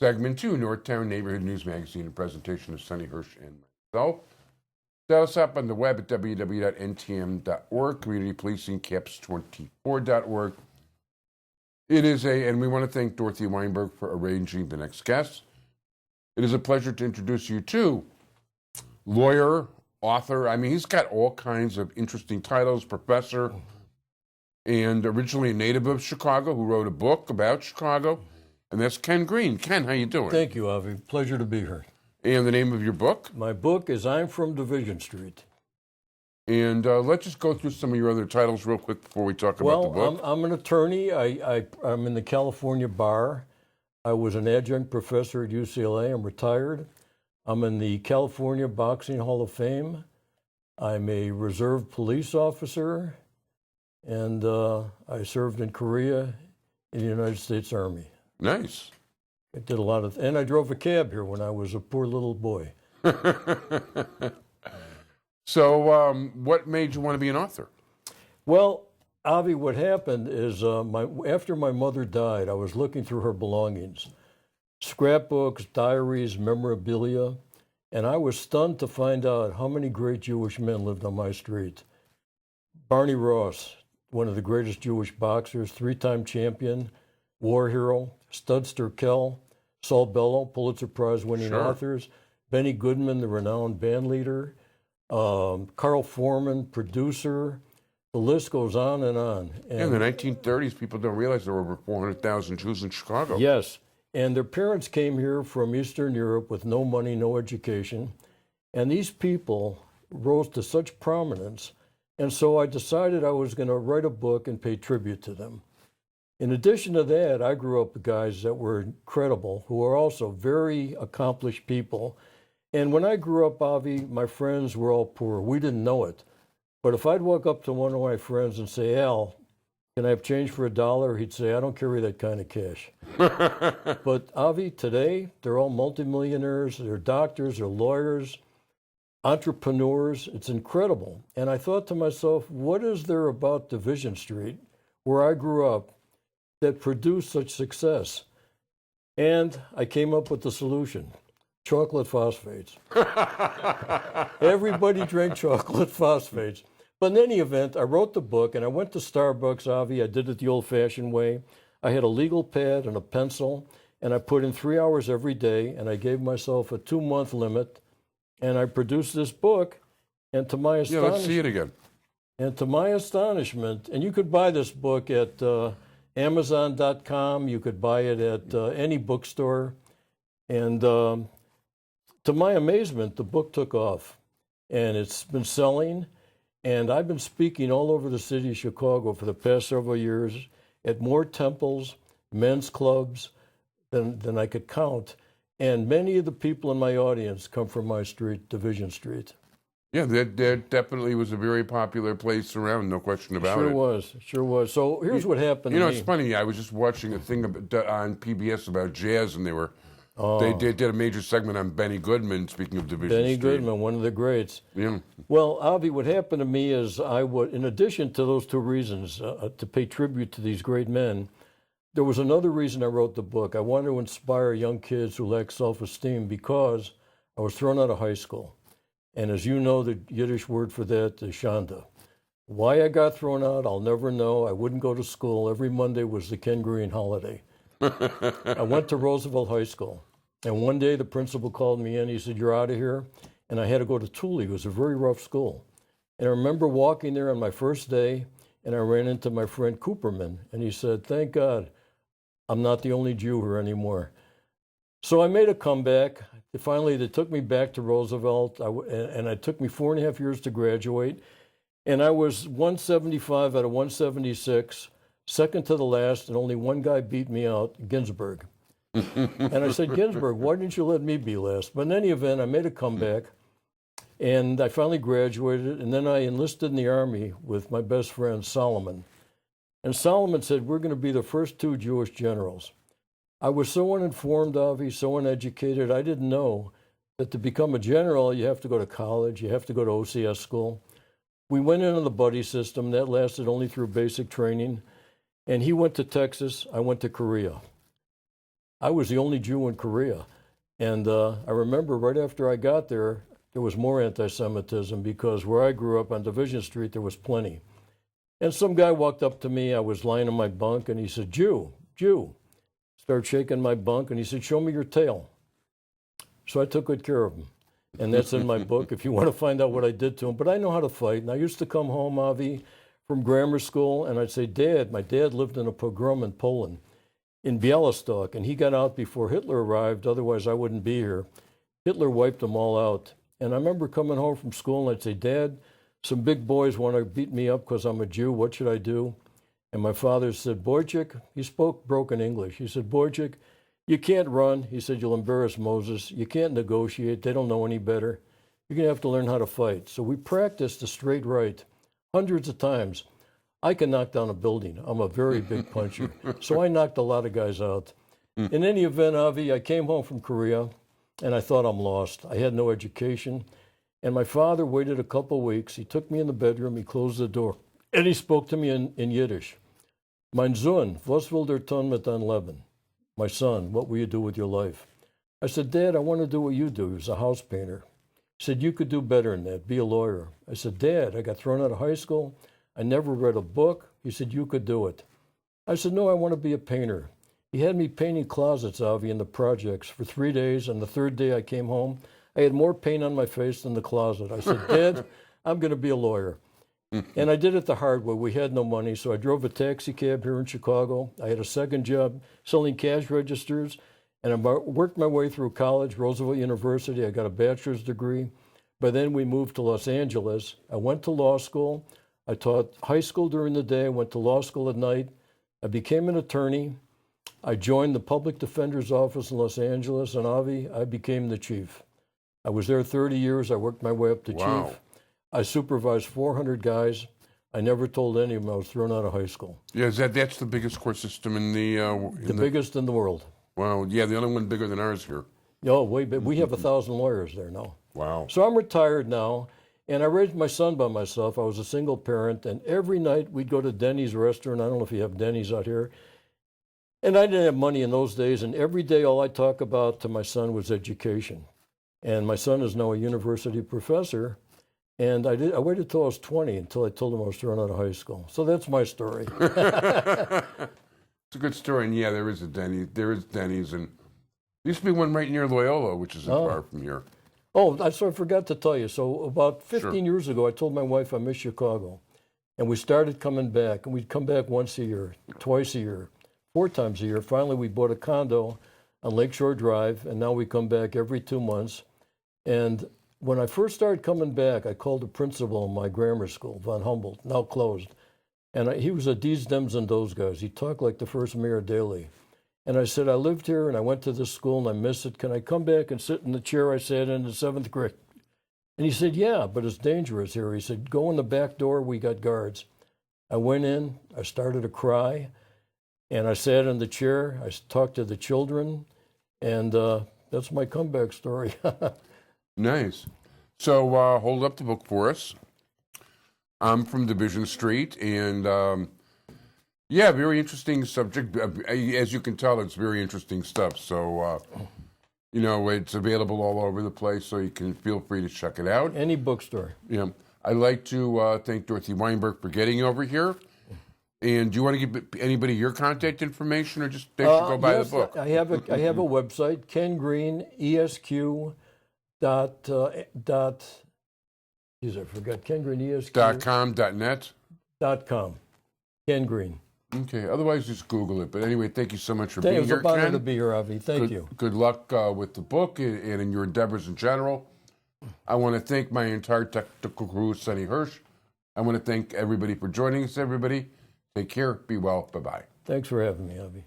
Segment 2, Northtown Neighborhood News Magazine, a presentation of Sonny Hirsch and myself. Set us up on the web at www.ntm.org, Community Policing, CAPS24.org. It is and we want to thank Dorothy Weinberg for arranging the next guest. It is a pleasure to introduce you to lawyer, author. I mean, he's got all kinds of interesting titles, professor, and originally a native of Chicago who wrote a book about Chicago, and that's Ken Green. Ken, how you doing? Thank you, Avi. Pleasure to be here. And the name of your book? My book is I'm from Division Street. And let's just go through some of your other titles real quick before we talk about the book. I'm an attorney. I'm in the California Bar. I was an adjunct professor at UCLA. I'm retired. I'm in the California Boxing Hall of Fame. I'm a reserve police officer, and I served in Korea in the United States Army. Nice. I did a lot of, and I drove a cab here when I was a poor little boy. So, what made you want to be an author? Well, Avi, what happened is after my mother died, I was looking through her belongings, scrapbooks, diaries, memorabilia, and I was stunned to find out how many great Jewish men lived on my street. Barney Ross, one of the greatest Jewish boxers, 3-time champion, war hero, Studster Kell, Saul Bellow, Pulitzer Prize-winning authors, Benny Goodman, the renowned band leader, Carl Foreman, producer. The list goes on and on. And in the 1930s, people don't realize there were over 400,000 Jews in Chicago. Yes, and their parents came here from Eastern Europe with no money, no education, and these people rose to such prominence, and so I decided I was going to write a book and pay tribute to them. In addition to that, I grew up with guys that were incredible, who are also very accomplished people. And when I grew up, Avi, my friends were all poor. We didn't know it. But if I'd walk up to one of my friends and say, Al, can I have change for $1? He'd say, I don't carry that kind of cash. But Avi, today, they're all multimillionaires. They're doctors, they're lawyers, entrepreneurs. It's incredible. And I thought to myself, what is there about Division Street, where I grew up, that produced such success? And I came up with the solution. Chocolate phosphates. Everybody drank chocolate phosphates. But in any event, I wrote the book, and I went to Starbucks, Avi. I did it the old-fashioned way. I had a legal pad and a pencil, and I put in 3 hours every day, and I gave myself a 2-month limit, and I produced this book, and to my astonishment... Yeah, let's see it again. And to my astonishment, and you could buy this book at Amazon.com, you could buy it at any bookstore, and... to my amazement, the book took off, and it's been selling, and I've been speaking all over the city of Chicago for the past several years at more temples, men's clubs than I could count, and many of the people in my audience come from my street, Division Street. Yeah, that definitely was a very popular place around, no question about it. Sure was. So here's what happened to me. You know, it's funny, I was just watching a thing on PBS about jazz, and they did a major segment on Benny Goodman, speaking of Division Street. Benny Goodman, one of the greats. Yeah. Well, Avi, what happened to me is in addition to those two reasons, to pay tribute to these great men, there was another reason I wrote the book. I wanted to inspire young kids who lack self-esteem because I was thrown out of high school. And as you know, the Yiddish word for that is shanda. Why I got thrown out, I'll never know. I wouldn't go to school. Every Monday was the Ken Green holiday. I went to Roosevelt High School, and one day the principal called me in. He said, you're out of here. And I had to go to Thule. It was a very rough school. And I remember walking there on my first day, and I ran into my friend Cooperman, and he said, thank God, I'm not the only Jew here anymore. So I made a comeback. Finally, they took me back to Roosevelt, and it took me 4.5 years to graduate. And I was 175 out of 176, second to the last, and only one guy beat me out, Ginsburg. And I said, Ginsburg, why didn't you let me be last? But in any event, I made a comeback, and I finally graduated, and then I enlisted in the Army with my best friend, Solomon. And Solomon said, we're going to be the first 2 Jewish generals. I was so uninformed, Avi, so uneducated, I didn't know that to become a general, you have to go to college, you have to go to OCS school. We went in on the buddy system. That lasted only through basic training. And he went to Texas, I went to Korea. I was the only Jew in Korea. And I remember right after I got there, there was more anti-Semitism because where I grew up on Division Street, there was plenty. And some guy walked up to me. I was lying in my bunk, and he said, Jew, Jew. Started shaking my bunk, and he said, show me your tail. So I took good care of him. And that's in my book if you want to find out what I did to him. But I know how to fight. And I used to come home, Avi, from grammar school, and I'd say, Dad, my dad lived in a pogrom in Poland, in Białystok, and he got out before Hitler arrived. Otherwise, I wouldn't be here. Hitler wiped them all out. And I remember coming home from school, and I'd say, Dad, some big boys want to beat me up because I'm a Jew. What should I do? And my father said, Boychik, he spoke broken English. He said, Boychik, you can't run. He said, you'll embarrass Moses. You can't negotiate. They don't know any better. You're going to have to learn how to fight. So we practiced the straight right hundreds of times. I can knock down a building. I'm a very big puncher. So I knocked a lot of guys out. In any event, Avi, I came home from Korea, and I thought I'm lost. I had no education. And my father waited a couple of weeks. He took me in the bedroom. He closed the door. And he spoke to me in Yiddish. Mein Sohn, was will der tun mit dein Leben? My son, what will you do with your life? I said, Dad, I want to do what you do. He was a house painter. He said, you could do better than that. Be a lawyer. I said, Dad, I got thrown out of high school. I never read a book. He said, you could do it. I said, no, I want to be a painter. He had me painting closets, Avi, in the projects for 3 days. And the third day I came home, I had more paint on my face than the closet. I said, Dad, I'm going to be a lawyer. And I did it the hard way. We had no money, so I drove a taxi cab here in Chicago. I had a second job selling cash registers, and I worked my way through college, Roosevelt University. I got a bachelor's degree. By then, we moved to Los Angeles. I went to law school. I taught high school during the day. I went to law school at night. I became an attorney. I joined the public defender's office in Los Angeles, and Avi, I became the chief. I was there 30 years. I worked my way up to chief. I supervised 400 guys. I never told any of them I was thrown out of high school. Yeah, that's the biggest court system in the biggest in the world. Wow. Yeah, the only one bigger than ours here. Oh, wait, but we have 1,000 lawyers there now. Wow. So I'm retired now, and I raised my son by myself. I was a single parent, and every night we'd go to Denny's restaurant. I don't know if you have Denny's out here. And I didn't have money in those days, and every day all I talked about to my son was education. And my son is now a university professor. And I waited till I was 20 until I told him I was thrown out of high school. So that's my story. It's a good story, and yeah, there is Denny's, and there used to be one right near Loyola, which isn't far from here. Oh, I forgot to tell you. So about 15 years ago, I told my wife I miss Chicago, and we started coming back, and we'd come back once a year, twice a year, 4 times a year. Finally, we bought a condo on Lakeshore Drive, and now we come back every 2 months. And when I first started coming back, I called the principal in my grammar school, Von Humboldt, now closed. And he was a D's, Dems, and those guys. He talked like the first mayor of Daly. And I said, I lived here, and I went to this school, and I miss it. Can I come back and sit in the chair I sat in 7th grade? And he said, yeah, but it's dangerous here. He said, go in the back door. We got guards. I went in. I started to cry. And I sat in the chair. I talked to the children. And that's my comeback story. Nice. So hold up the book for us. I'm from Division Street, and yeah, very interesting subject. As you can tell, it's very interesting stuff. So, you know, it's available all over the place, so you can feel free to check it out. Any bookstore. Yeah. I'd like to thank Dorothy Weinberg for getting over here. And do you want to give anybody your contact information, or just they should go buy the book? I have a website, Ken Green, ESQ. Geez, I forgot. Ken Green, ESQ. .com.net? .com. Ken Green. Okay. Otherwise, just Google it. But anyway, thank you so much for being here, Ken. It was an honor to be here, Avi. Thank you. Good luck with the book and in your endeavors in general. I want to thank my entire technical crew, Sonny Hirsch. I want to thank everybody for joining us, everybody. Take care. Be well. Bye-bye. Thanks for having me, Avi.